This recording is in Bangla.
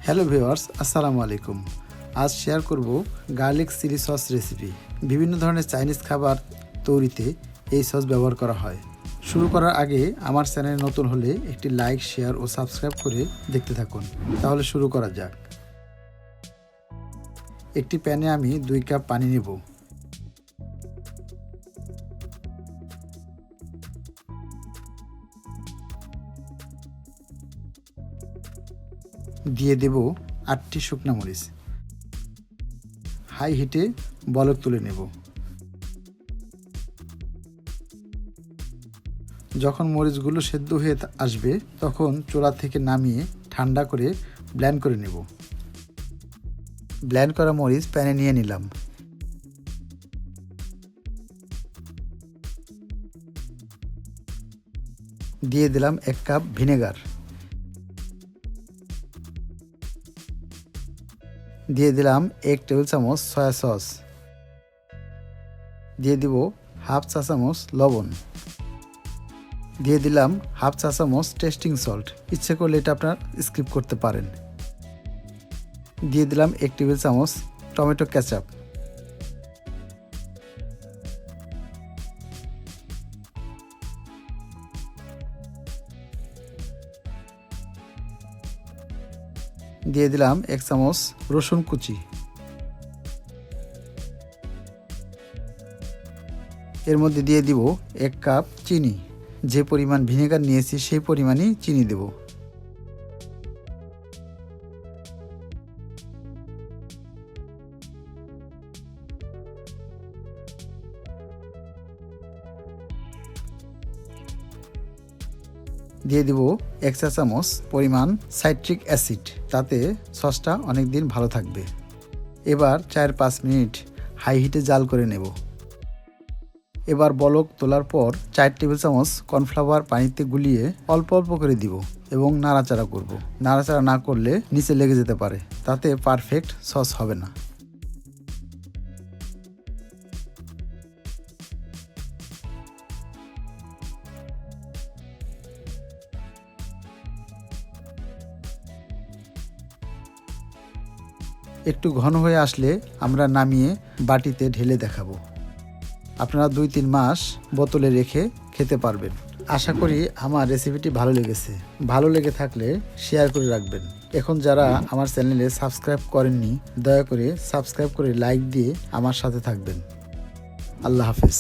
হ্যালো ভিউয়ার্স, আসসালামু আলাইকুম। আজ শেয়ার করব গার্লিক চিলি সস রেসিপি। বিভিন্ন ধরনের চাইনিজ খাবার তৈরিতে এই সস ব্যবহার করা হয়। শুরু করার আগে আমার চ্যানেল নতুন হলে একটি লাইক, শেয়ার ও সাবস্ক্রাইব করে দেখতে থাকুন। তাহলে শুরু করা যাক। একটি প্যানে আমি 2 কাপ পানি নেব। দিয়ে দেব 8টি শুকনো মরিচ। হাই হিটে বলক তুলে নেব। যখন মরিচগুলো সেদ্ধ হয়ে আসবে তখন চুলা থেকে নামিয়ে ঠান্ডা করে ব্লেন্ড করে নেব। ব্লেন্ড করা মরিচ প্যানে নিয়ে নিলাম। দিয়ে দিলাম 1 কাপ ভিনেগার। দিয়ে দিলাম 1 টেবিল চামচ সয়া সস। দিয়ে দিব হাফ চা চামচ লবণ। দিয়ে দিলাম হাফ চা চামচ টেস্টিং সল্ট। ইচ্ছে করলে এটা আপনার স্কিপ করতে পারেন। দিয়ে দিলাম 1 টেবিল চামচ টমেটো কেচাপ। দিয়ে দিলাম 1 চামচ রসুন কুচি। এর মধ্যে দিয়ে দিব 1 কাপ চিনি। যে পরিমাণ ভিনেগার নিয়েছি সেই পরিমাণই চিনি দেব। দিয়ে দিব 1 চা চামচ পরিমাণ সাইট্রিক অ্যাসিড, তাতে সসটা অনেক দিন ভালো থাকবে। এবার 4-5 মিনিট হাই হিটে জাল করে নেব। এবার বলক তোলার পর 4 টেবিল চামচ কর্নফ্লাওয়ার পানিতে গুলিয়ে অল্প অল্প করে দিব এবং নাড়াচাড়া করব। নাড়াচাড়া না করলে নিচে লেগে যেতে পারে, তাতে পারফেক্ট সস হবে না। একটু ঘন হয়ে আসলে আমরা নামিয়ে বাটিতে ঢেলে দেখাবো। আপনারা 2-3 মাস বোতলে রেখে খেতে পারবেন। আশা করি আমার রেসিপিটি ভালো লেগেছে। ভালো লেগে থাকলে শেয়ার করে রাখবেন। এখন যারা আমার চ্যানেলে সাবস্ক্রাইব করেননি, দয়া করে সাবস্ক্রাইব করে লাইক দিয়ে আমার সাথে থাকবেন। আল্লাহ হাফেজ।